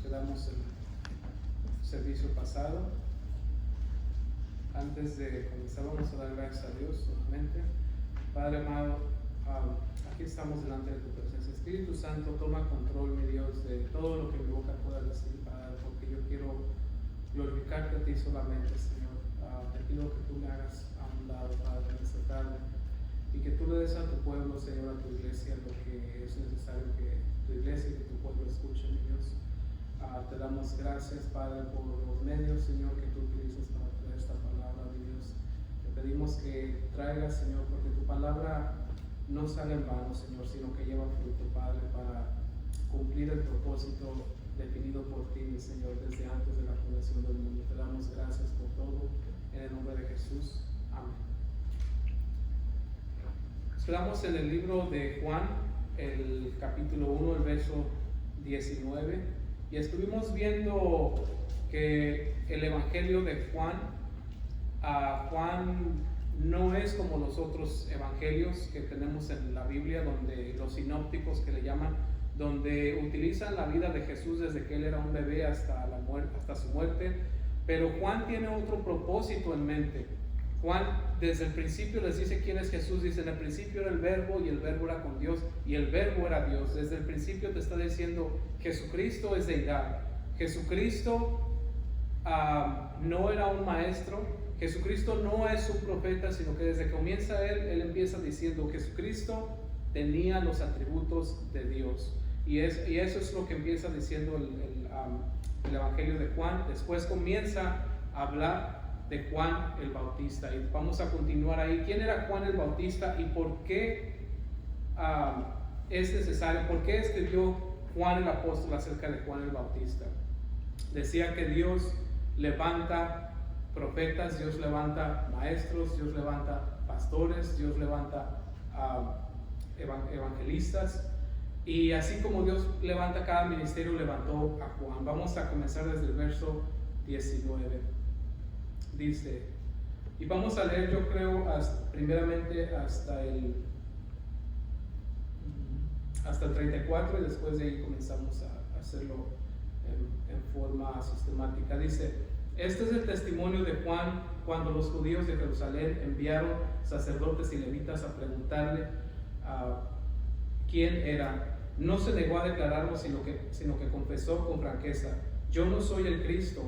quedamos en el servicio pasado. Antes de comenzar, vamos a dar gracias a Dios nuevamente. Padre amado, aquí estamos delante de tu presencia. Espíritu Santo, toma control, mi Dios, de todo lo que mi boca pueda decir, Padre, porque yo quiero glorificarte a ti solamente, Señor. Te pido que tú me hagas a un lado, Padre, en esta tarde, y que tú le des a tu pueblo, Señor, a tu iglesia, lo que es necesario que tu iglesia y que tu pueblo escuche, mi Dios. Te damos gracias, Padre, por los medios, Señor, que tú utilizas para traer esta palabra, mi Dios. Te pedimos que traigas, Señor, porque tu palabra no sale en vano, Señor, sino que lleva fruto, Padre, para cumplir el propósito definido por ti, mi Señor, desde antes de la fundación del mundo. Te damos gracias por todo, en el nombre de Jesús. Amén. Estamos en el libro de Juan, el capítulo 1, el verso 19. Y estuvimos viendo que el evangelio de Juan no es como los otros evangelios que tenemos en la Biblia, donde los sinópticos que le llaman, donde utilizan la vida de Jesús desde que él era un bebé hasta la muerte, hasta su muerte. Pero Juan tiene otro propósito en mente. Juan desde el principio les dice quién es Jesús. Dice: en el principio era el verbo, y el verbo era con Dios, y el verbo era Dios. Desde el principio te está diciendo: Jesucristo es deidad. Jesucristo no era un maestro. Jesucristo no es un profeta, sino que desde que comienza él empieza diciendo: Jesucristo tenía los atributos de Dios. Y eso es lo que empieza diciendo el evangelio de Juan. Después comienza a hablar de Juan el Bautista, y vamos a continuar ahí. ¿Quién era Juan el Bautista y por qué es necesario? ¿Por qué escribió Juan el apóstol acerca de Juan el Bautista? Decía que Dios levanta profetas, Dios levanta maestros, Dios levanta pastores, Dios levanta evangelistas, y así como Dios levanta cada ministerio, levantó a Juan. Vamos a comenzar desde el verso 19. Dice, y vamos a leer, yo creo, primeramente hasta el 34, y después de ahí comenzamos a hacerlo en forma sistemática. Dice: este es el testimonio de Juan cuando los judíos de Jerusalén enviaron sacerdotes y levitas a preguntarle quién era. No se negó a declararlo, sino que confesó con franqueza: yo no soy el Cristo.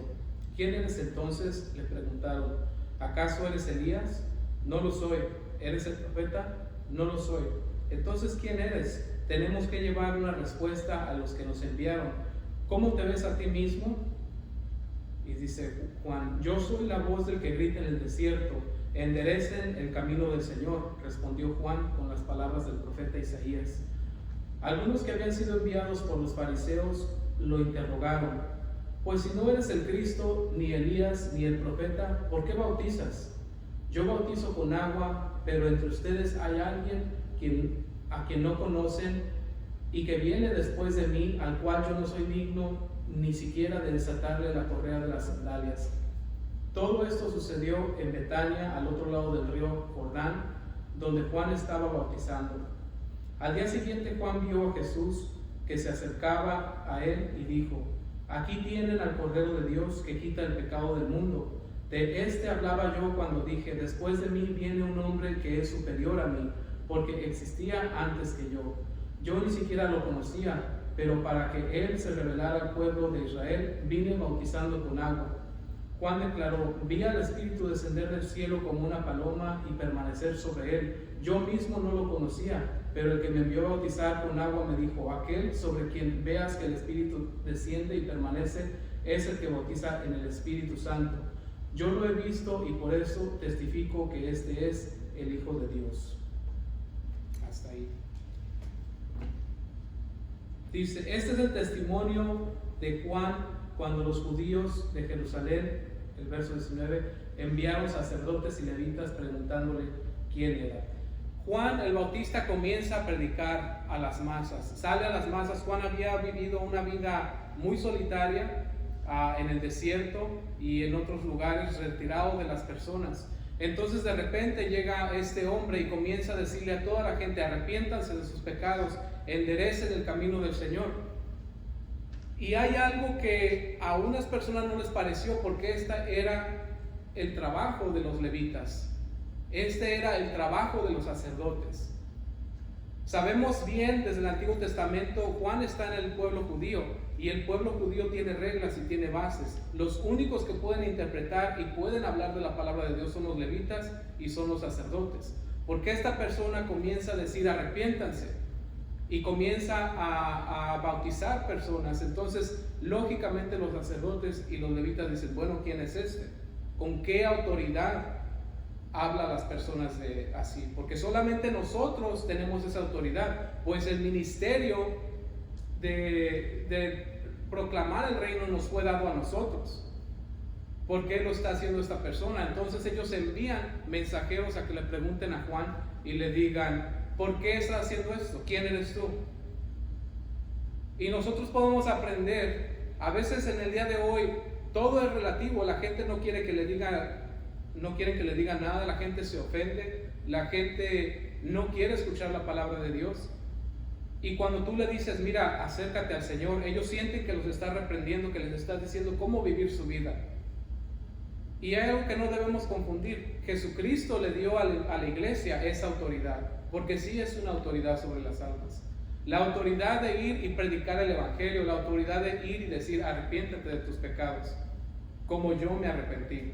¿Quién eres entonces?, le preguntaron. ¿Acaso eres Elías? No lo soy. ¿Eres el profeta? No lo soy. Entonces, ¿quién eres? Tenemos que llevar una respuesta a los que nos enviaron. ¿Cómo te ves a ti mismo? Y dice Juan: yo soy la voz del que grita en el desierto, enderecen el camino del Señor. Respondió Juan con las palabras del profeta Isaías. Algunos que habían sido enviados por los fariseos lo interrogaron: pues si no eres el Cristo, ni Elías, ni el profeta, ¿por qué bautizas? Yo bautizo con agua, pero entre ustedes hay alguien a quien no conocen, y que viene después de mí, al cual yo no soy digno ni siquiera de desatarle la correa de las sandalias. Todo esto sucedió en Betania, al otro lado del río Jordán, donde Juan estaba bautizando. Al día siguiente Juan vio a Jesús que se acercaba a él y dijo: aquí tienen al Cordero de Dios que quita el pecado del mundo. De este hablaba yo cuando dije: después de mí viene un hombre que es superior a mí, porque existía antes que yo. Yo ni siquiera lo conocía, pero para que él se revelara al pueblo de Israel, vine bautizando con agua. Juan declaró: vi al Espíritu descender del cielo como una paloma y permanecer sobre él. Yo mismo no lo conocía, pero el que me envió a bautizar con agua me dijo: aquel sobre quien veas que el Espíritu desciende y permanece es el que bautiza en el Espíritu Santo. Yo lo he visto y por eso testifico que este es el Hijo de Dios. Hasta ahí. Dice: este es el testimonio de Juan cuando los judíos de Jerusalén, el verso 19, enviaron sacerdotes y levitas preguntándole quién era. Juan el Bautista comienza a predicar a las masas, sale a las masas. Juan había vivido una vida muy solitaria en el desierto y en otros lugares, retirado de las personas. Entonces de repente llega este hombre y comienza a decirle a toda la gente: arrepiéntanse de sus pecados, enderecen el camino del Señor. Y hay algo que a unas personas no les pareció, porque este era el trabajo de los levitas. Este era el trabajo de los sacerdotes. Sabemos bien desde el Antiguo Testamento, Juan está en el pueblo judío y el pueblo judío tiene reglas y tiene bases. Los únicos que pueden interpretar y pueden hablar de la palabra de Dios son los levitas y son los sacerdotes. Porque esta persona comienza a decir arrepiéntanse y comienza a bautizar personas. Entonces, lógicamente los sacerdotes y los levitas dicen, bueno, ¿quién es este? ¿Con qué autoridad habla a las personas así? Porque solamente nosotros tenemos esa autoridad, pues el ministerio de proclamar el reino nos fue dado a nosotros. ¿Por qué lo está haciendo esta persona? Entonces ellos envían mensajeros a que le pregunten a Juan y le digan, ¿por qué está haciendo esto? ¿Quién eres tú? Y nosotros podemos aprender, a veces en el día de hoy todo es relativo, la gente no quiere que le diga nada, la gente se ofende, la gente no quiere escuchar la palabra de Dios. Y cuando tú le dices, mira, acércate al Señor, ellos sienten que los está reprendiendo, que les está diciendo cómo vivir su vida. Y hay algo que no debemos confundir. Jesucristo le dio a la iglesia esa autoridad, porque sí es una autoridad sobre las almas. La autoridad de ir y predicar el evangelio, la autoridad de ir y decir, arrepiéntete de tus pecados, como yo me arrepentí.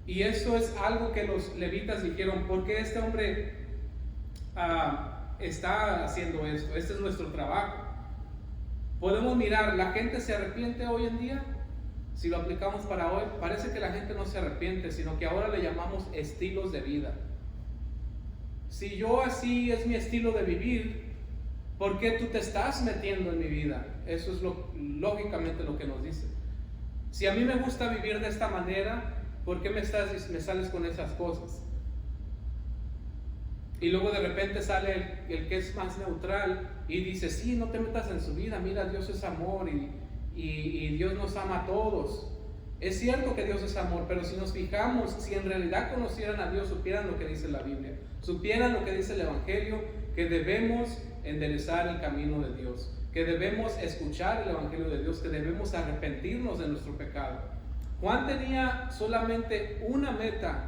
Y eso es algo que los levitas dijeron, ¿por qué este hombre está haciendo esto? Este es nuestro trabajo. Podemos mirar, ¿la gente se arrepiente hoy en día? Si lo aplicamos para hoy, parece que la gente no se arrepiente, sino que ahora le llamamos estilos de vida. Si yo así es mi estilo de vivir, ¿por qué tú te estás metiendo en mi vida? Eso es lógicamente lo que nos dice. Si a mí me gusta vivir de esta manera, ¿por qué me sales con esas cosas? Y luego de repente sale el que es más neutral y dice, sí, no te metas en su vida, mira, Dios es amor y Dios nos ama a todos. Es cierto que Dios es amor, pero si nos fijamos, si en realidad conocieran a Dios, supieran lo que dice la Biblia, supieran lo que dice el Evangelio, que debemos enderezar el camino de Dios, que debemos escuchar el Evangelio de Dios, que debemos arrepentirnos de nuestro pecado. Juan tenía solamente una meta,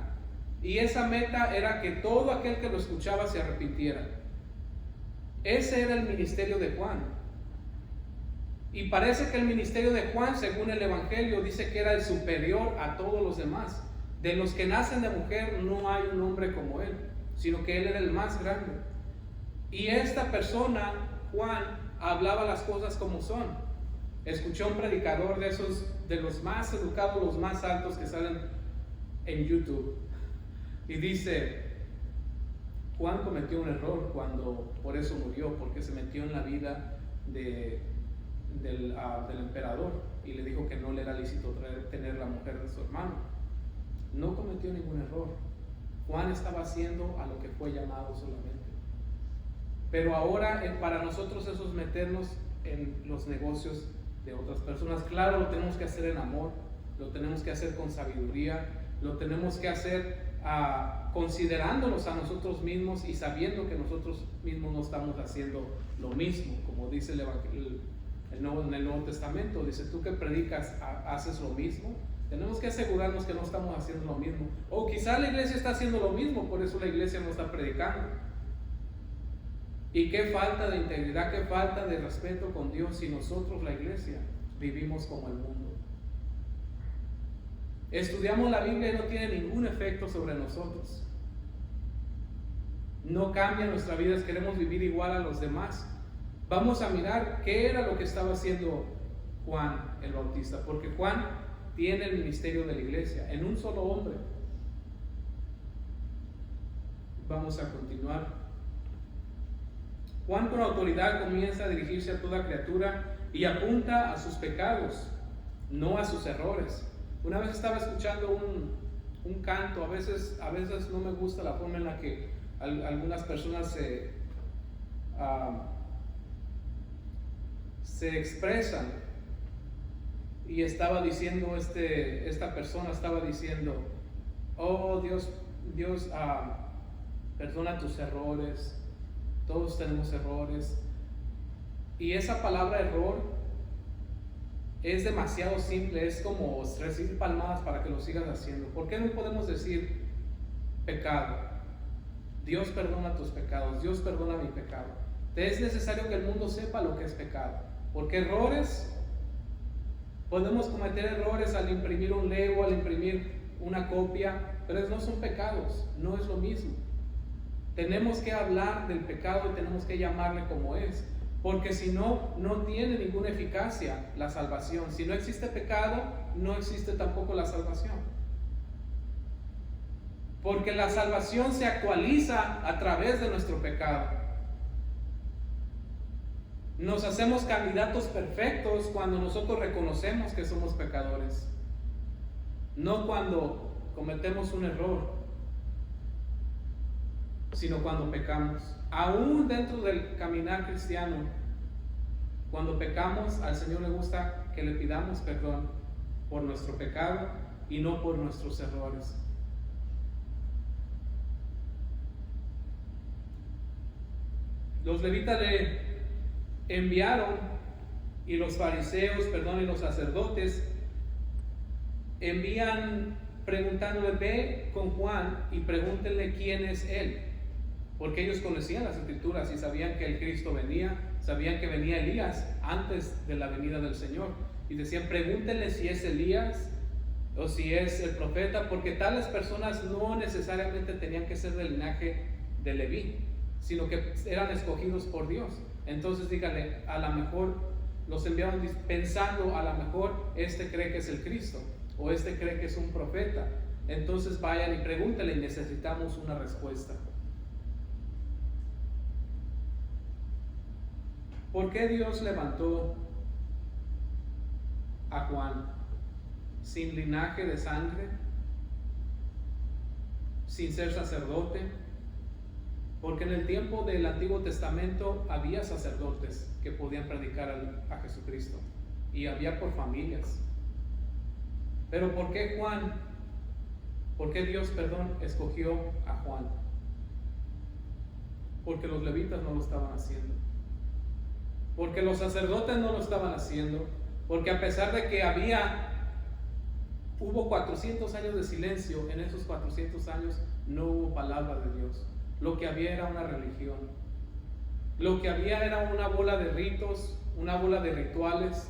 y esa meta era que todo aquel que lo escuchaba se arrepintiera. Ese era el ministerio de Juan. Y parece que el ministerio de Juan, según el Evangelio, dice que era el superior a todos los demás. De los que nacen de mujer no hay un hombre como él, sino que él era el más grande. Y esta persona, Juan, hablaba las cosas como son. Escuchó a un predicador de esos, de los más educados, los más altos que salen en YouTube, y dice, Juan cometió un error cuando por eso murió, porque se metió en la vida del emperador y le dijo que no le era lícito tener la mujer de su hermano. No cometió ningún error. Juan estaba haciendo a lo que fue llamado solamente. Pero ahora para nosotros eso es meternos en los negocios de otras personas. Claro, lo tenemos que hacer en amor, lo tenemos que hacer con sabiduría, lo tenemos que hacer considerándonos a nosotros mismos y sabiendo que nosotros mismos no estamos haciendo lo mismo, como dice en el Nuevo Testamento. Dice, tú que predicas, haces lo mismo. Tenemos que asegurarnos que no estamos haciendo lo mismo, o quizá la iglesia está haciendo lo mismo, por eso la iglesia no está predicando. Y qué falta de integridad, qué falta de respeto con Dios si nosotros, la iglesia, vivimos como el mundo. Estudiamos la Biblia y no tiene ningún efecto sobre nosotros. No cambia nuestra vida, queremos vivir igual a los demás. Vamos a mirar qué era lo que estaba haciendo Juan el Bautista, porque Juan tiene el ministerio de la iglesia en un solo hombre. Vamos a continuar. Juan con autoridad comienza a dirigirse a toda criatura y apunta a sus pecados, no a sus errores. Una vez estaba escuchando un canto, a veces no me gusta la forma en la que algunas personas se expresan, y estaba diciendo esta persona estaba diciendo, oh Dios, perdona tus errores, todos tenemos errores. Y esa palabra error es demasiado simple, es como recibir palmadas para que lo sigas haciendo. ¿Por qué no podemos decir pecado? Dios perdona tus pecados, Dios perdona mi pecado. Es necesario que el mundo sepa lo que es pecado, porque errores, podemos cometer errores al imprimir un Lego, al imprimir una copia, pero no son pecados, no es lo mismo. Tenemos que hablar del pecado y tenemos que llamarle como es, porque si no, no tiene ninguna eficacia la salvación. Si no existe pecado, no existe tampoco la salvación. Porque la salvación se actualiza a través de nuestro pecado. Nos hacemos candidatos perfectos cuando nosotros reconocemos que somos pecadores, no cuando cometemos un error, sino cuando pecamos. Aún dentro del caminar cristiano, cuando pecamos, al Señor le gusta que le pidamos perdón por nuestro pecado y no por nuestros errores. Los levitas le enviaron, y los fariseos, y los sacerdotes envían preguntándole: ve con Juan y pregúntenle quién es él, porque ellos conocían las escrituras y sabían que el Cristo venía, sabían que venía Elías antes de la venida del Señor, y decían: pregúntenle si es Elías o si es el profeta, porque tales personas no necesariamente tenían que ser del linaje de Leví, sino que eran escogidos por Dios. Entonces díganle, a lo mejor los enviaron pensando, a lo mejor este cree que es el Cristo, o este cree que es un profeta. Entonces vayan y pregúntenle, y necesitamos una respuesta. ¿Por qué Dios levantó a Juan sin linaje de sangre, sin ser sacerdote? Porque en el tiempo del Antiguo Testamento había sacerdotes que podían predicar a Jesucristo, y había por familias. Pero ¿por qué Juan? ¿Por qué Dios, escogió a Juan? Porque los levitas no lo estaban haciendo, porque los sacerdotes no lo estaban haciendo, porque a pesar de que hubo 400 años de silencio, en esos 400 años no hubo palabra de Dios. Lo que había era una religión. Lo que había era una bola de ritos, una bola de rituales,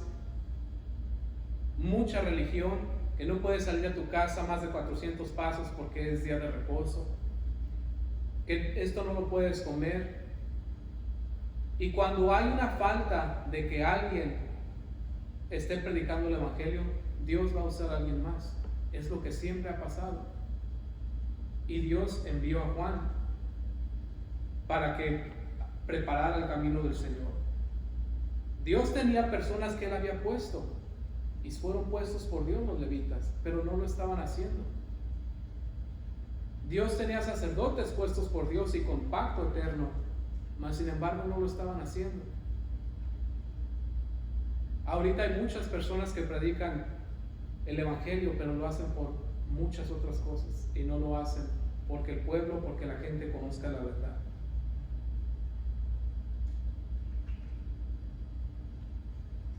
mucha religión, que no puedes salir a tu casa más de 400 pasos porque es día de reposo, que esto no lo puedes comer. Y cuando hay una falta de que alguien esté predicando el Evangelio, Dios va a usar a alguien más. Es lo que siempre ha pasado. Y Dios envió a Juan para que preparara el camino del Señor. Dios tenía personas que Él había puesto, y fueron puestos por Dios los levitas, pero no lo estaban haciendo. Dios tenía sacerdotes puestos por Dios y con pacto eterno, mas sin embargo no lo estaban haciendo. Ahorita hay muchas personas que predican el Evangelio, pero lo hacen por muchas otras cosas, y no lo hacen porque el pueblo, porque la gente conozca la verdad.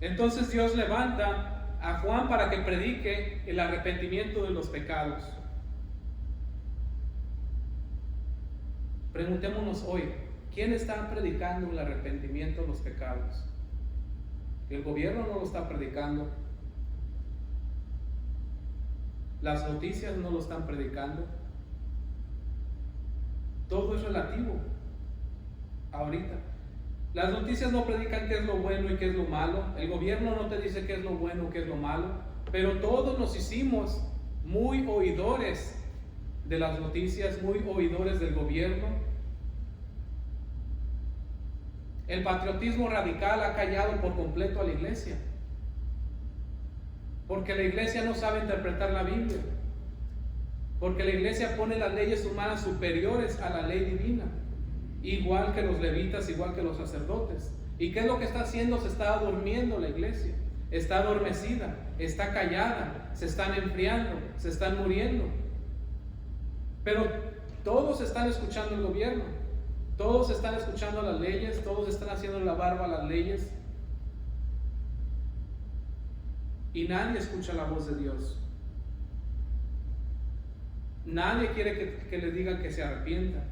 Entonces Dios levanta a Juan para que predique el arrepentimiento de los pecados. Preguntémonos hoy, ¿quién está predicando el arrepentimiento de los pecados? El gobierno no lo está predicando, las noticias no lo están predicando. Todo es relativo ahorita. Las noticias no predican qué es lo bueno y qué es lo malo. El gobierno no te dice qué es lo bueno, qué es lo malo. Pero todos nos hicimos muy oidores de las noticias, muy oidores del gobierno. El patriotismo radical ha callado por completo a la iglesia, porque la iglesia no sabe interpretar la Biblia, porque la iglesia pone las leyes humanas superiores a la ley divina, igual que los levitas, igual que los sacerdotes. ¿Y qué es lo que está haciendo? Se está durmiendo la iglesia, está adormecida, está callada, se están enfriando, se están muriendo. Pero todos están escuchando el gobierno, todos están escuchando las leyes, todos están haciendo la barba a las leyes, y nadie escucha la voz de Dios. Nadie quiere que le digan que se arrepienta.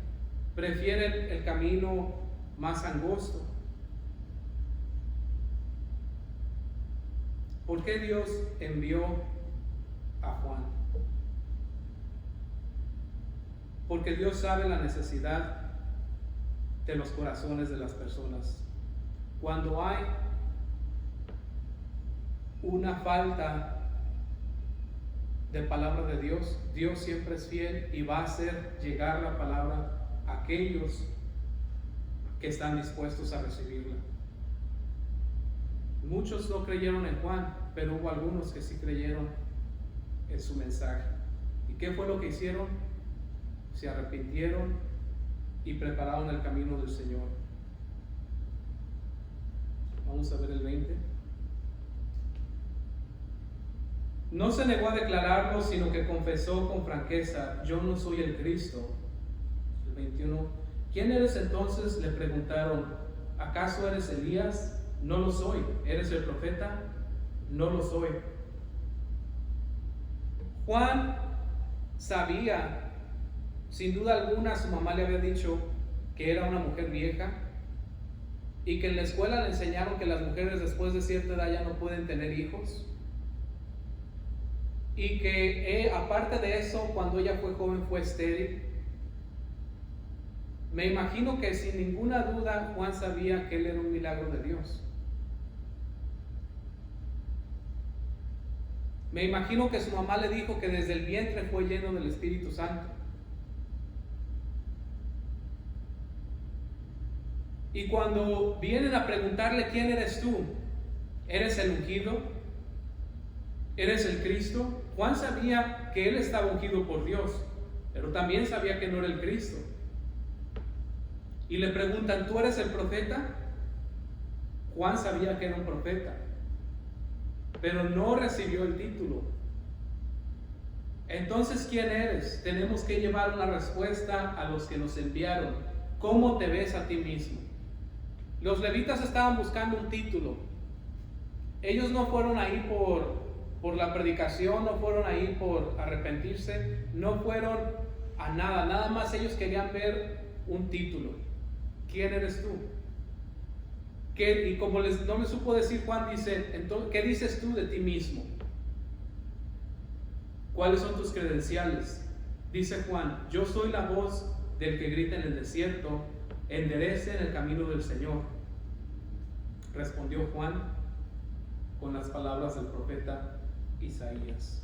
Prefieren el camino más angosto. ¿Por qué Dios envió a Juan? Porque Dios sabe la necesidad de los corazones de las personas. Cuando hay una falta de palabra de Dios, Dios siempre es fiel y va a hacer llegar la palabra a aquellos que están dispuestos a recibirla. Muchos no creyeron en Juan, pero hubo algunos que sí creyeron en su mensaje. ¿Y qué fue lo que hicieron? Se arrepintieron y prepararon el camino del Señor. Vamos a ver el 20. No se negó a declararlo, sino que confesó con franqueza: yo no soy el Cristo. El 21. ¿Quién eres entonces?, le preguntaron. ¿Acaso eres Elías? No lo soy. ¿Eres el profeta? No lo soy. Juan sabía, sin duda alguna, su mamá le había dicho que era una mujer vieja y que en la escuela le enseñaron que las mujeres después de cierta edad ya no pueden tener hijos. Y que aparte de eso, cuando ella fue joven fue estéril. Me imagino que sin ninguna duda Juan sabía que él era un milagro de Dios. Me imagino que su mamá le dijo que desde el vientre fue lleno del Espíritu Santo. Y cuando vienen a preguntarle: ¿quién eres tú? ¿Eres el ungido? ¿Eres el Cristo? Juan sabía que él estaba ungido por Dios, pero también sabía que no era el Cristo. Y le preguntan: ¿tú eres el profeta? Juan sabía que era un profeta, pero no recibió el título. Entonces, ¿quién eres? Tenemos que llevar una respuesta a los que nos enviaron. ¿Cómo te ves a ti mismo? Los levitas estaban buscando un título. Ellos no fueron ahí por la predicación, no fueron ahí por arrepentirse, no fueron a nada. Nada más ellos querían ver un título. ¿Quién eres tú? Y como no me supo decir, Juan dice: entonces, ¿qué dices tú de ti mismo? ¿Cuáles son tus credenciales? Dice Juan: yo soy la voz del que grita en el desierto, enderecen el camino del Señor. Respondió Juan con las palabras del profeta Isaías.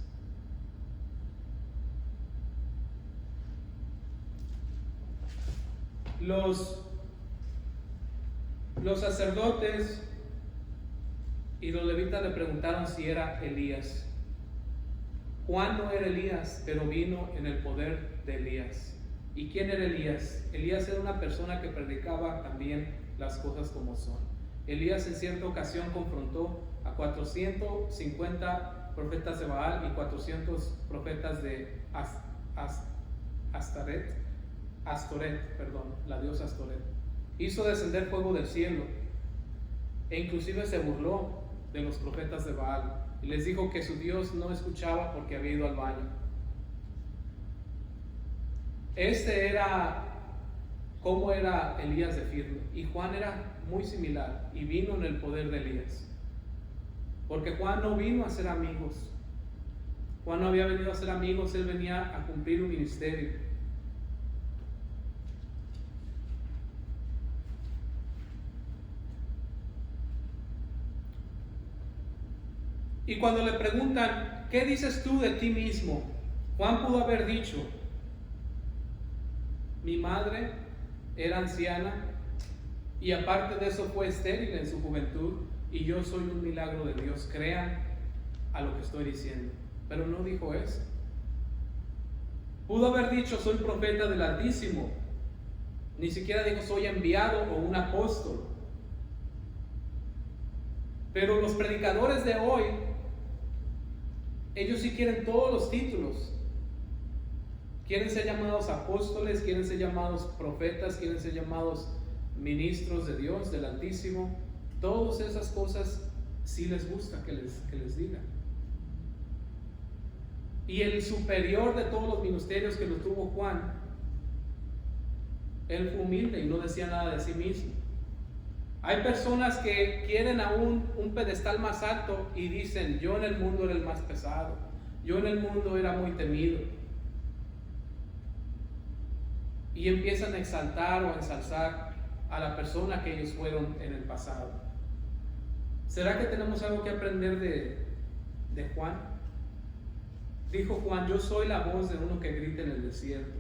Los sacerdotes y los levitas le preguntaron si era Elías. Juan no era Elías, pero vino en el poder de Elías. ¿Y quién era Elías? Elías era una persona que predicaba también las cosas como son. Elías en cierta ocasión confrontó a 450 profetas de Baal y 400 profetas de Astoret, la diosa Astoret. Hizo descender fuego del cielo e inclusive se burló de los profetas de Baal y les dijo que su Dios no escuchaba porque había ido al baño. Este era cómo era Elías de firme, y Juan era muy similar y vino en el poder de Elías, porque Juan no vino a ser amigos. Juan no había venido a ser amigos, él venía a cumplir un ministerio. Y cuando le preguntan: ¿qué dices tú de ti mismo?, Juan pudo haber dicho: mi madre era anciana y aparte de eso fue estéril en su juventud y yo soy un milagro de Dios, crean a lo que estoy diciendo. Pero no dijo eso. Pudo haber dicho: soy profeta del Altísimo. Ni siquiera dijo: soy enviado o un apóstol. Pero los predicadores de hoy, ellos sí quieren todos los títulos. Quieren ser llamados apóstoles, quieren ser llamados profetas, quieren ser llamados ministros de Dios, del Altísimo. Todas esas cosas sí les gusta que les digan. Y el superior de todos los ministerios que lo tuvo Juan, él fue humilde y no decía nada de sí mismo. Hay personas que quieren aún un pedestal más alto y dicen: yo en el mundo era el más pesado, yo en el mundo era muy temido. Y empiezan a exaltar o a ensalzar a la persona que ellos fueron en el pasado. ¿Será que tenemos algo que aprender de Juan? Dijo Juan: yo soy la voz de uno que grita en el desierto.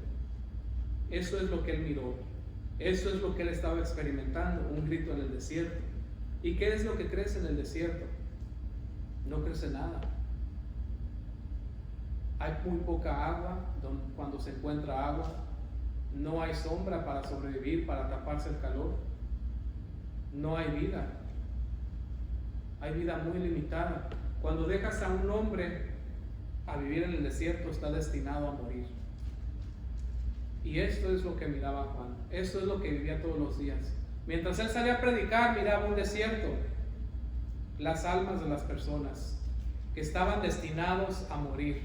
Eso es lo que él miró. Eso es lo que él estaba experimentando, un grito en el desierto. ¿Y qué es lo que crece en el desierto? No crece nada. Hay muy poca agua. Cuando se encuentra agua, no hay sombra para sobrevivir, para taparse el calor. No hay vida. Hay vida muy limitada. Cuando dejas a un hombre a vivir en el desierto, está destinado a morir. Y esto es lo que miraba Juan. Esto es lo que vivía todos los días. Mientras él salía a predicar, miraba un desierto. Las almas de las personas que estaban destinados a morir.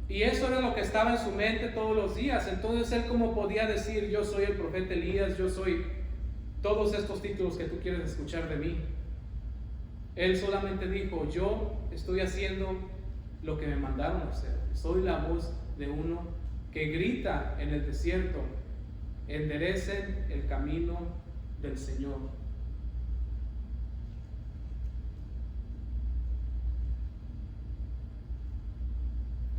Y eso era lo que estaba en su mente todos los días. Entonces él, ¿cómo podía decir: yo soy el profeta Elías, yo soy todos estos títulos que tú quieres escuchar de mí? Él solamente dijo: yo estoy haciendo lo que me mandaron a hacer. Soy la voz de uno que grita en el desierto: enderecen el camino del Señor.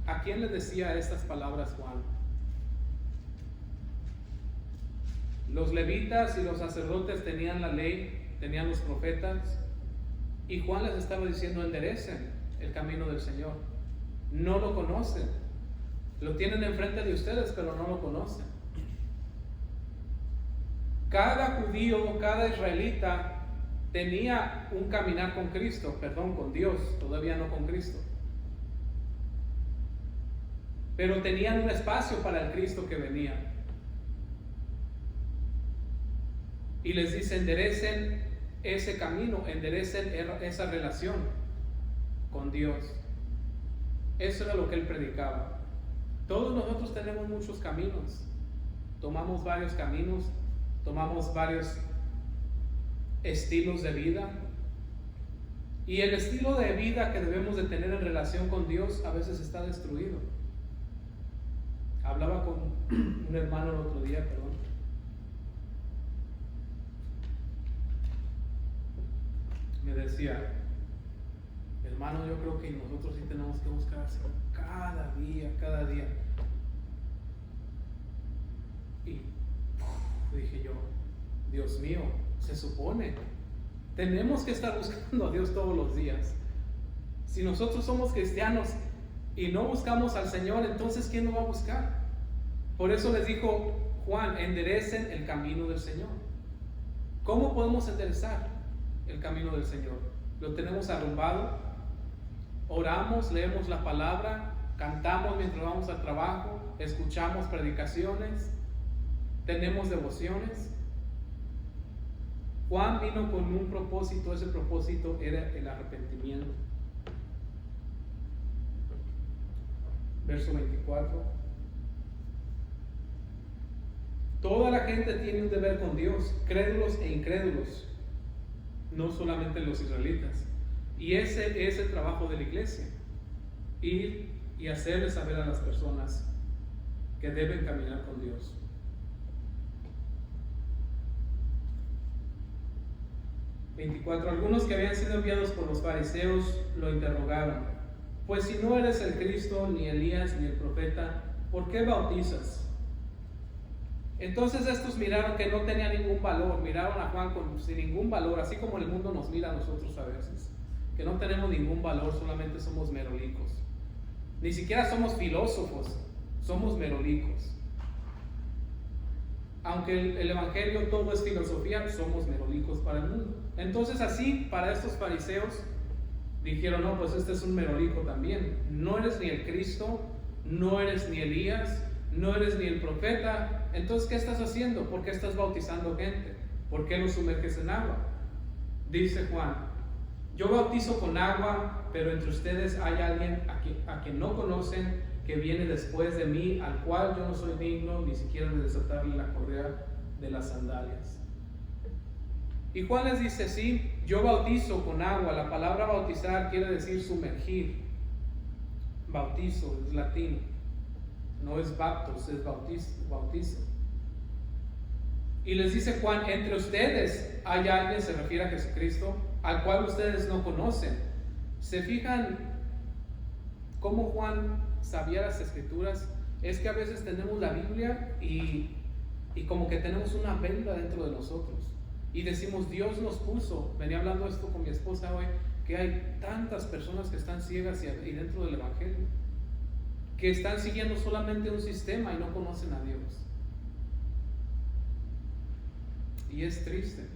¿A quién le decía estas palabras Juan? Los levitas y los sacerdotes tenían la ley, tenían los profetas, y Juan les estaba diciendo: enderecen el camino del Señor. No lo conocen. Lo tienen enfrente de ustedes, pero no lo conocen. Cada judío, cada israelita tenía un caminar con Cristo, con Dios, todavía no con Cristo. Pero tenían un espacio para el Cristo que venía. Y les dice: enderecen ese camino, enderecen esa relación con Dios. Eso era lo que él predicaba. Todos nosotros tenemos muchos caminos. Tomamos varios caminos, tomamos varios estilos de vida. Y el estilo de vida que debemos de tener en relación con Dios a veces está destruido. Hablaba con un hermano el otro día, me decía: hermano, yo creo que nosotros sí tenemos que buscar así cada día. Y dije yo: Dios mío, se supone tenemos que estar buscando a Dios todos los días. Si nosotros somos cristianos y no buscamos al Señor, entonces ¿quién nos va a buscar? Por eso les dijo Juan: enderecen el camino del Señor. ¿Cómo podemos enderezar el camino del Señor? Lo tenemos arrumbado. Oramos, leemos la palabra, cantamos mientras vamos al trabajo, escuchamos predicaciones, tenemos devociones. Juan vino con un propósito. Ese propósito era el arrepentimiento. Verso 24. Toda la gente tiene un deber con Dios, crédulos e incrédulos, no solamente los israelitas. Y ese es el trabajo de la iglesia: ir y hacerle saber a las personas que deben caminar con Dios. Algunos que habían sido enviados por los fariseos lo interrogaron: pues si no eres el Cristo, ni Elías, ni el profeta, ¿por qué bautizas? Entonces estos miraron que no tenía ningún valor, miraron a Juan sin ningún valor, así como el mundo nos mira a nosotros a veces, que no tenemos ningún valor, solamente somos merolicos. Ni siquiera somos filósofos, somos merolicos. Aunque el evangelio todo es filosofía, somos merolicos para el mundo. Entonces así, para estos fariseos, dijeron: no, pues este es un merolico también. No eres ni el Cristo, no eres ni Elías, no eres ni el profeta. Entonces, ¿qué estás haciendo? ¿Por qué estás bautizando gente? ¿Por qué los sumerges en agua? Dice Juan: Yo bautizo con agua, pero entre ustedes hay alguien a quien no conocen, que viene después de mí, al cual yo no soy digno ni siquiera de desatarle la correa de las sandalias. Y Juan les dice, sí, yo bautizo con agua. La palabra bautizar quiere decir sumergir. Bautizo es latín, no es baptos, es bautizo. Y les dice Juan, entre ustedes hay alguien, se refiere a Jesucristo, al cual ustedes no conocen. ¿Se fijan cómo Juan sabía las escrituras? Es que a veces tenemos la Biblia y como que tenemos una venda dentro de nosotros y decimos, Dios nos puso. Venía hablando esto con mi esposa hoy, que hay tantas personas que están ciegas y dentro del Evangelio, que están siguiendo solamente un sistema y no conocen a Dios. Y es triste.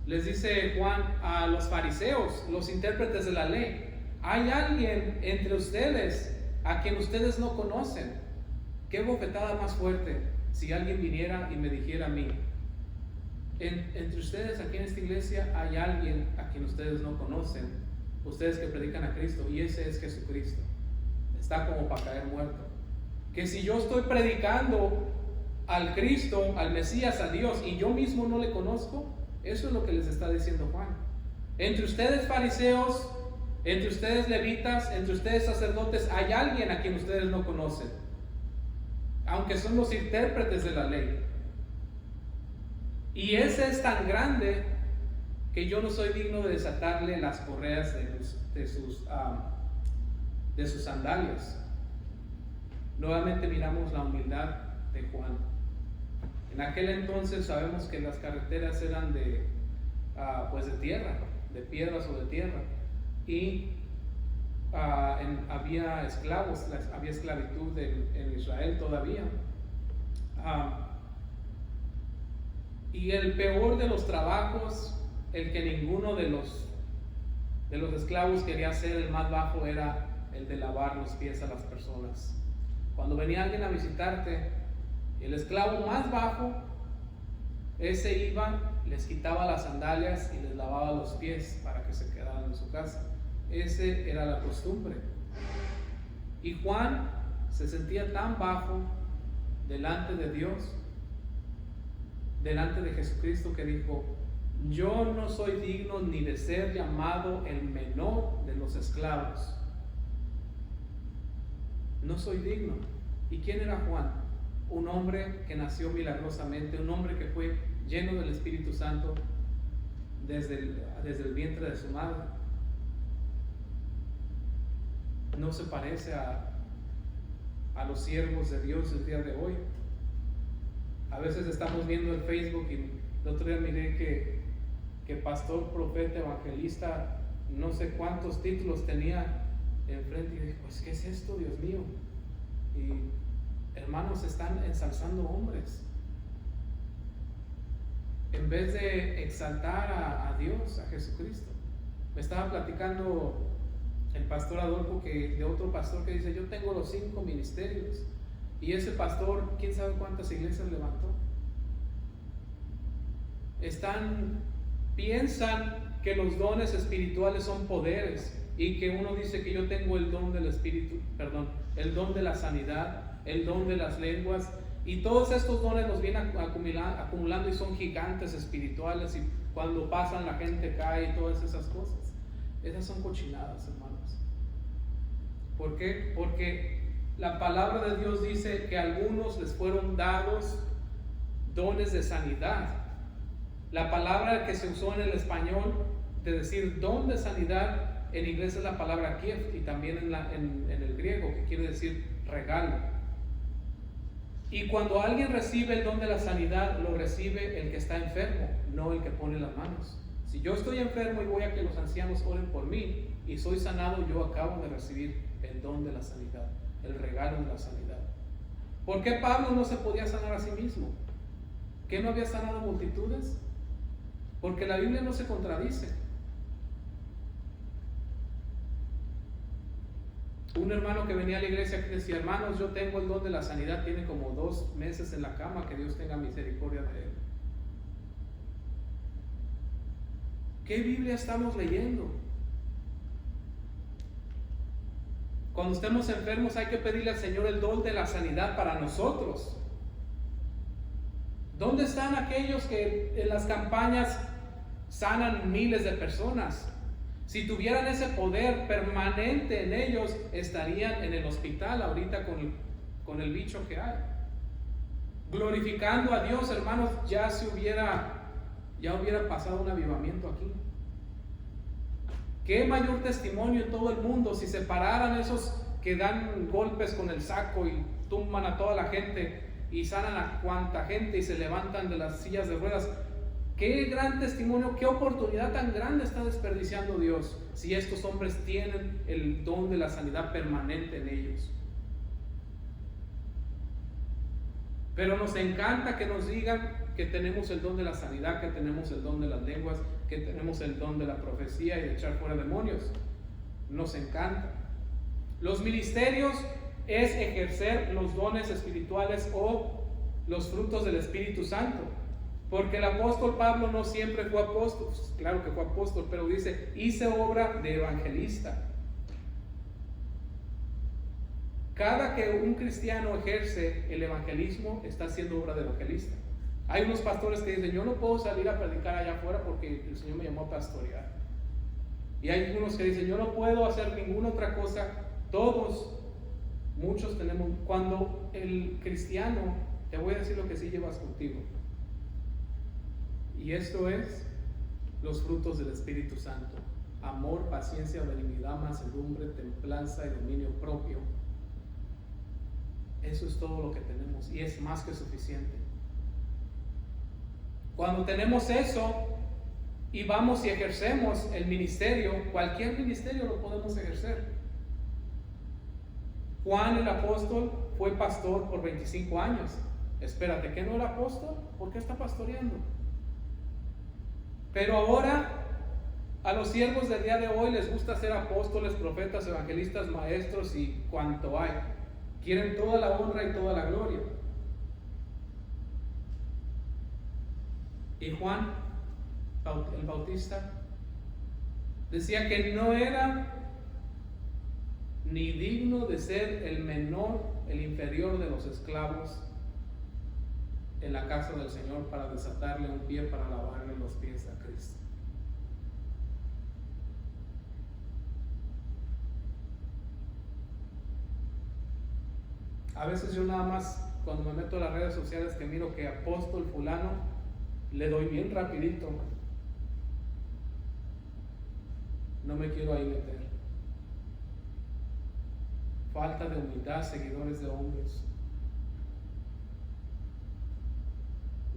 Les dice Juan a los fariseos, los intérpretes de la ley, hay alguien entre ustedes a quien ustedes no conocen. Qué bofetada más fuerte si alguien viniera y me dijera a mí, entre ustedes aquí en esta iglesia hay alguien a quien ustedes no conocen, ustedes que predican a Cristo, y ese es Jesucristo. Está como para caer muerto. Que si yo estoy predicando al Cristo, al Mesías, a Dios, y yo mismo no le conozco, eso es lo que les está diciendo Juan. Entre ustedes fariseos, entre ustedes levitas, entre ustedes sacerdotes, hay alguien a quien ustedes no conocen, aunque son los intérpretes de la ley. Y ese es tan grande que yo no soy digno de desatarle las correas de sus sandalias. Nuevamente miramos la humildad de Juan. En aquel entonces sabemos que las carreteras eran de tierra, de piedras o de tierra, y había esclavos, había esclavitud en Israel todavía. Y el peor de los trabajos, el que ninguno de los esclavos quería hacer, el más bajo, era el de lavar los pies a las personas. Cuando venía alguien a visitarte, el esclavo más bajo, ese iba, les quitaba las sandalias y les lavaba los pies para que se quedaran en su casa. Ese era la costumbre. Y Juan se sentía tan bajo delante de Dios, delante de Jesucristo, que dijo, yo no soy digno ni de ser llamado el menor de los esclavos. No soy digno. ¿Y quién era Juan? Un hombre que nació milagrosamente, un hombre que fue lleno del Espíritu Santo desde el vientre de su madre. No se parece a los siervos de Dios el día de hoy. A veces estamos viendo en Facebook, y el otro día miré que pastor, profeta, evangelista, no sé cuántos títulos tenía enfrente, y dije, pues ¿qué es esto, Dios mío? Y hermanos, están ensalzando hombres en vez de exaltar a Dios, a Jesucristo. Me estaba platicando el pastor Adolfo de otro pastor que dice, yo tengo los 5 ministerios, y ese pastor, quién sabe cuántas iglesias levantó. Piensan que los dones espirituales son poderes, y que uno dice que yo tengo el don del espíritu, el don de la sanidad, el don de las lenguas, y todos estos dones los vienen acumulando y son gigantes espirituales, y cuando pasan la gente cae y todas esas cosas. Esas son cochinadas, hermanos. ¿Por qué? Porque la palabra de Dios dice que a algunos les fueron dados dones de sanidad. La palabra que se usó en el español de decir don de sanidad, en inglés es la palabra gift, y también en el griego, que quiere decir regalo. Y cuando alguien recibe el don de la sanidad, lo recibe el que está enfermo, no el que pone las manos. Si yo estoy enfermo y voy a que los ancianos oren por mí y soy sanado, yo acabo de recibir el don de la sanidad, el regalo de la sanidad. ¿Por qué Pablo no se podía sanar a sí mismo? ¿Que no había sanado multitudes? Porque la Biblia no se contradice. Un hermano que venía a la iglesia que decía, hermanos, yo tengo el don de la sanidad, tiene como 2 meses en la cama, que Dios tenga misericordia de él. ¿Qué Biblia estamos leyendo? Cuando estemos enfermos hay que pedirle al Señor el don de la sanidad para nosotros. ¿Dónde están aquellos que en las campañas sanan miles de personas? Si tuvieran ese poder permanente en ellos, estarían en el hospital ahorita con el bicho que hay. Glorificando a Dios, hermanos, ya hubiera pasado un avivamiento aquí. ¿Qué mayor testimonio en todo el mundo si se pararan esos que dan golpes con el saco y tumban a toda la gente y sanan a cuanta gente y se levantan de las sillas de ruedas? Qué gran testimonio, qué oportunidad tan grande está desperdiciando Dios si estos hombres tienen el don de la sanidad permanente en ellos. Pero nos encanta que nos digan que tenemos el don de la sanidad, que tenemos el don de las lenguas, que tenemos el don de la profecía y de echar fuera demonios. Nos encanta. Los ministerios es ejercer los dones espirituales o los frutos del Espíritu Santo. Porque el apóstol Pablo no siempre fue apóstol, claro que fue apóstol, pero dice, hice obra de evangelista. Cada que un cristiano ejerce el evangelismo, está haciendo obra de evangelista. Hay unos pastores que dicen, yo no puedo salir a predicar allá afuera porque el Señor me llamó a pastorear. Y hay unos que dicen, yo no puedo hacer ninguna otra cosa. Muchos tenemos, cuando el cristiano, te voy a decir lo que sí llevas contigo. Y esto es los frutos del Espíritu Santo: amor, paciencia, benignidad, mansedumbre, templanza y dominio propio. Eso es todo lo que tenemos y es más que suficiente. Cuando tenemos eso y vamos y ejercemos el ministerio, cualquier ministerio lo podemos ejercer. Juan el apóstol fue pastor por 25 años. Espérate, ¿que no era apóstol? ¿Por qué está pastoreando? Pero ahora a los siervos del día de hoy les gusta ser apóstoles, profetas, evangelistas, maestros y cuanto hay. Quieren toda la honra y toda la gloria. Y Juan, el Bautista, decía que no era ni digno de ser el menor, el inferior de los esclavos en la casa del Señor para desatarle un pie para lavarle los pies a Cristo. A veces yo nada más, cuando me meto a las redes sociales, que miro que apóstol fulano, le doy bien rapidito. No me quiero ahí meter. Falta de humildad, seguidores de hombres.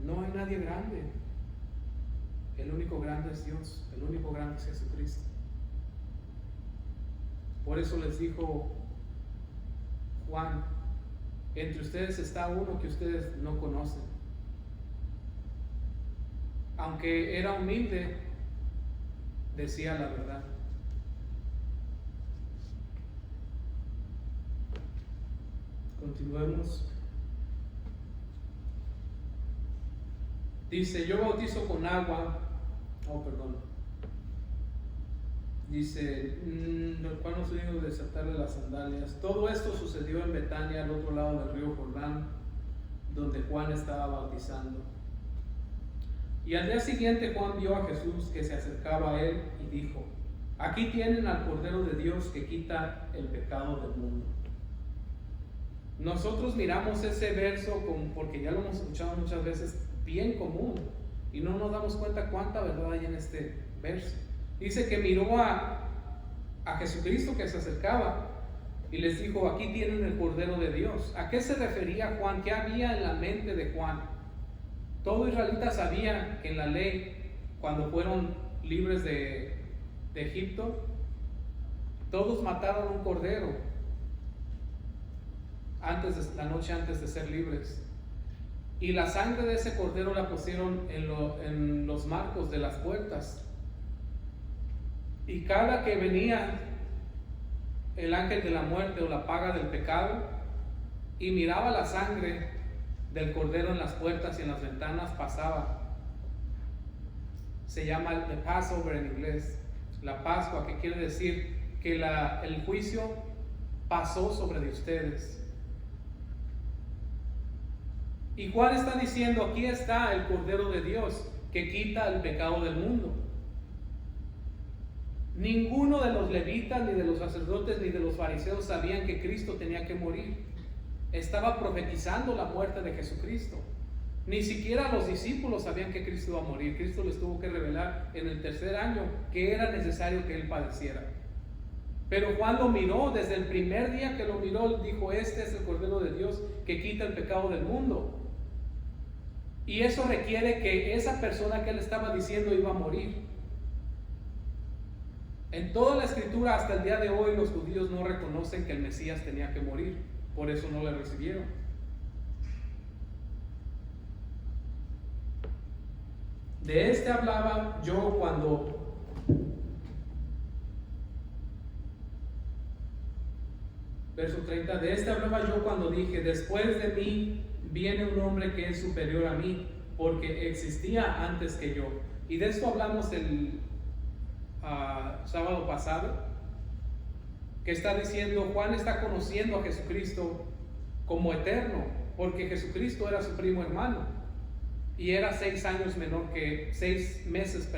No hay nadie grande. El único grande es Dios. El único grande es Jesucristo. Por eso les dijo Juan, entre ustedes está uno que ustedes no conocen. Aunque era humilde, decía la verdad. Continuemos. Dice, yo bautizo con agua. Dice, el cual nos vino a desatarle las sandalias. Todo esto sucedió en Betania, al otro lado del río Jordán, donde Juan estaba bautizando. Y al día siguiente Juan vio a Jesús que se acercaba a él y dijo, aquí tienen al Cordero de Dios que quita el pecado del mundo. Nosotros miramos ese verso porque ya lo hemos escuchado muchas veces, bien común, y no nos damos cuenta cuánta verdad hay en este verso. Dice que miró a Jesucristo que se acercaba y les dijo, aquí tienen el Cordero de Dios. ¿A qué se refería Juan? ¿Qué había en la mente de Juan? Todo israelita sabía que en la ley, cuando fueron libres de Egipto, todos mataron un cordero la noche antes de ser libres. Y la sangre de ese cordero la pusieron en los marcos de las puertas. Y cada que venía el ángel de la muerte o la paga del pecado y miraba la sangre del cordero en las puertas y en las ventanas, pasaba. se llama the Passover en inglés, la Pascua, que quiere decir que el juicio pasó sobre de ustedes. Y Juan está diciendo, aquí está el Cordero de Dios que quita el pecado del mundo. Ninguno de los levitas, ni de los sacerdotes, ni de los fariseos sabían que Cristo tenía que morir. Estaba profetizando la muerte de Jesucristo. Ni siquiera los discípulos sabían que Cristo iba a morir. Cristo les tuvo que revelar en el tercer año que era necesario que Él padeciera. Pero Juan lo miró, desde el primer día que lo miró, dijo, este es el Cordero de Dios que quita el pecado del mundo. Y eso requiere que esa persona que él estaba diciendo iba a morir. En toda la escritura hasta el día de hoy los judíos no reconocen que el Mesías tenía que morir, por eso no le recibieron. De este hablaba yo cuando verso 30, de este hablaba yo cuando dije, después de mí viene un hombre que es superior a mí, porque existía antes que yo. Y de esto hablamos el sábado pasado, que está diciendo, Juan está conociendo a Jesucristo como eterno, porque Jesucristo era su primo hermano, y era 6 meses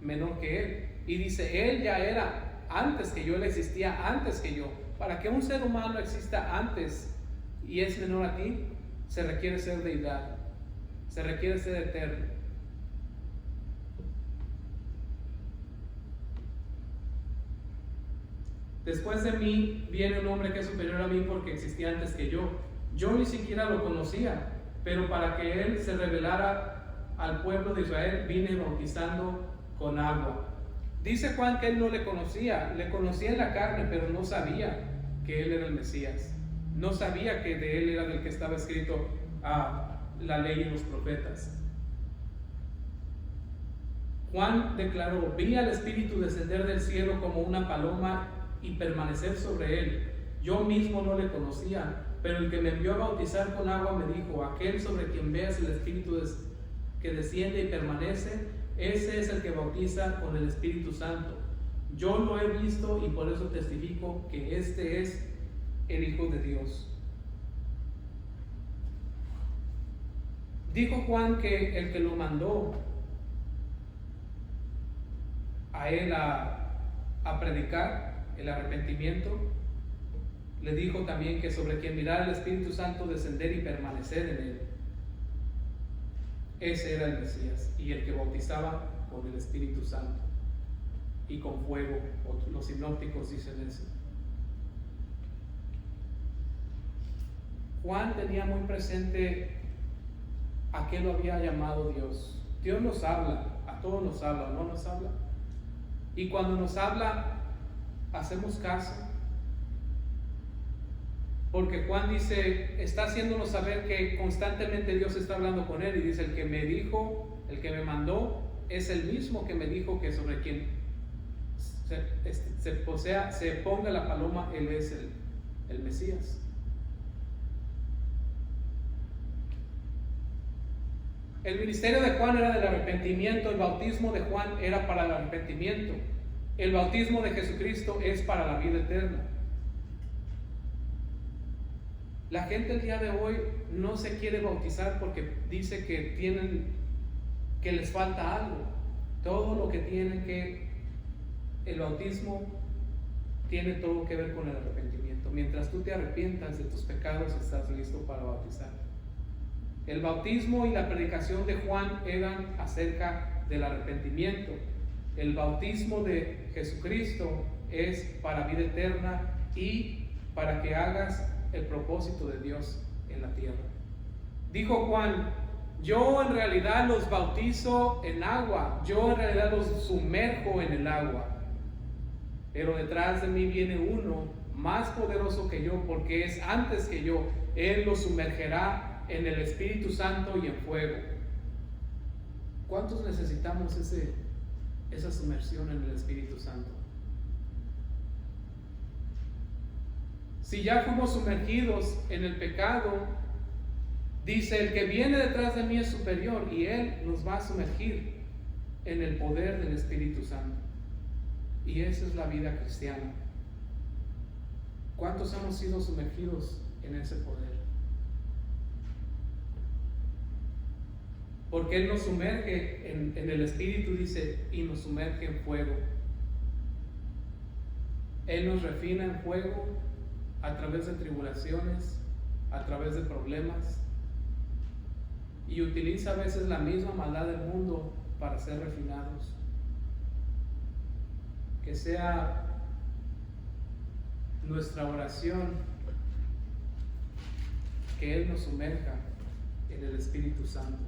menor que él. Y dice, él ya era antes que yo, él existía antes que yo. Para que un ser humano exista antes y es menor a ti, se requiere ser deidad, se requiere ser eterno. Después de mí viene un hombre que es superior a mí porque existía antes que yo. Yo ni siquiera lo conocía, pero para que él se revelara al pueblo de Israel, vine bautizando con agua. Dice Juan que él no le conocía en la carne, pero no sabía que él era el Mesías. No sabía que de él era del que estaba escrito la ley y los profetas. Juan declaró, vi al Espíritu descender del cielo como una paloma y permanecer sobre él. Yo mismo no le conocía, pero el que me envió a bautizar con agua me dijo, aquel sobre quien veas el Espíritu que desciende y permanece, ese es el que bautiza con el Espíritu Santo. Yo lo he visto y por eso testifico que este es el Hijo de Dios. Dijo Juan que el que lo mandó a él a predicar el arrepentimiento, le dijo también que sobre quien mirara el Espíritu Santo descender y permanecer en él, ese era el Mesías, y el que bautizaba con el Espíritu Santo y con fuego. Los sinópticos dicen eso. Juan tenía muy presente a qué lo había llamado Dios. Dios nos habla, a todos nos habla, ¿no nos habla? Y cuando nos habla, hacemos caso. Porque Juan dice, está haciéndonos saber que constantemente Dios está hablando con él, y dice, el que me dijo, el que me mandó, es el mismo que me dijo que sobre quien se ponga la paloma, él es el Mesías. El ministerio de Juan era del arrepentimiento, el bautismo de Juan era para el arrepentimiento, el bautismo de Jesucristo es para la vida eterna. La gente el día de hoy no se quiere bautizar porque dice que les falta algo. Todo lo que el bautismo tiene todo que ver con el arrepentimiento. Mientras tú te arrepientas de tus pecados, estás listo para bautizar. El bautismo y la predicación de Juan eran acerca del arrepentimiento. El bautismo de Jesucristo es para vida eterna y para que hagas el propósito de Dios en la tierra. Dijo Juan, yo en realidad los bautizo en agua, yo en realidad los sumerjo en el agua, pero detrás de mí viene uno más poderoso que yo, porque es antes que yo. Él los sumergerá en el Espíritu Santo y en fuego. ¿Cuántos necesitamos esa sumersión en el Espíritu Santo? Si ya fuimos sumergidos en el pecado, dice, el que viene detrás de mí es superior y él nos va a sumergir en el poder del Espíritu Santo. Y esa es la vida cristiana. ¿Cuántos hemos sido sumergidos en ese poder? Porque Él nos sumerge en el Espíritu, dice, y nos sumerge en fuego. Él nos refina en fuego a través de tribulaciones, a través de problemas, y utiliza a veces la misma maldad del mundo para ser refinados. Que sea nuestra oración que Él nos sumerja en el Espíritu Santo.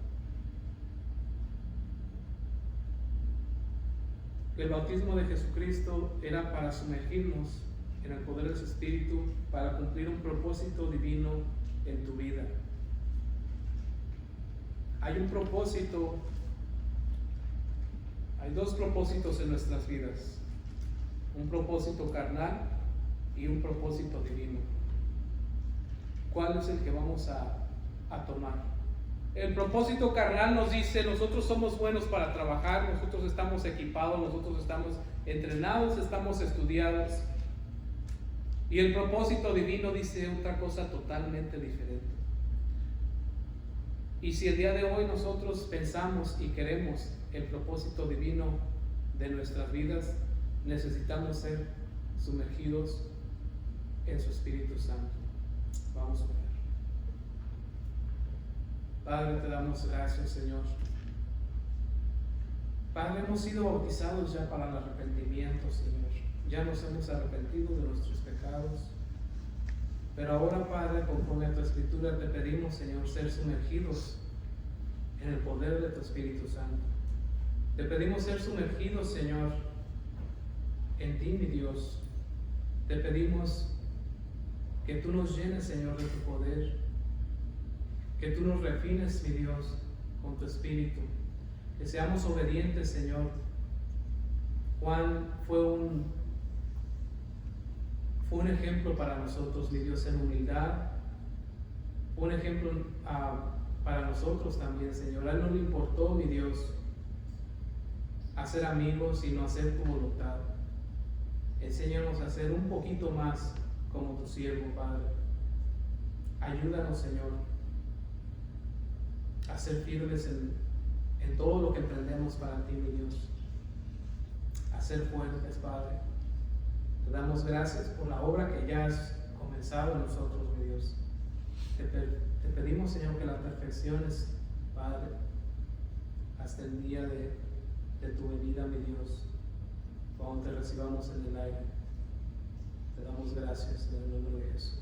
El bautismo de Jesucristo era para sumergirnos en el poder de su Espíritu, para cumplir un propósito divino en tu vida. Hay un propósito, hay dos propósitos en nuestras vidas: un propósito carnal y un propósito divino. ¿Cuál es el que vamos a tomar? El propósito carnal nos dice: nosotros somos buenos para trabajar, nosotros estamos equipados, nosotros estamos entrenados, estamos estudiados. Y el propósito divino dice otra cosa totalmente diferente. Y si el día de hoy nosotros pensamos y queremos el propósito divino de nuestras vidas, necesitamos ser sumergidos en su Espíritu Santo. Vamos a orar. Padre, te damos gracias, Señor. Padre, hemos sido bautizados ya para el arrepentimiento, Señor. Ya nos hemos arrepentido de nuestros pecados. Pero ahora, Padre, conforme a tu Escritura, te pedimos, Señor, ser sumergidos en el poder de tu Espíritu Santo. Te pedimos ser sumergidos, Señor, en ti, mi Dios. Te pedimos que tú nos llenes, Señor, de tu poder, que tú nos refines, mi Dios, con tu Espíritu, que seamos obedientes, Señor. Juan fue un ejemplo para nosotros, mi Dios, en humildad, un ejemplo para nosotros también, Señor. A él no le importó, mi Dios, hacer amigos, sino hacer tu voluntad. Enséñanos a ser un poquito más como tu siervo, Padre. Ayúdanos, Señor, a ser firmes en todo lo que emprendemos para ti, mi Dios. A ser fuertes, Padre. Te damos gracias por la obra que ya has comenzado en nosotros, mi Dios. Te pedimos, Señor, que la perfecciones, Padre, hasta el día de tu venida, mi Dios, cuando te recibamos en el aire. Te damos gracias en el nombre de Jesús.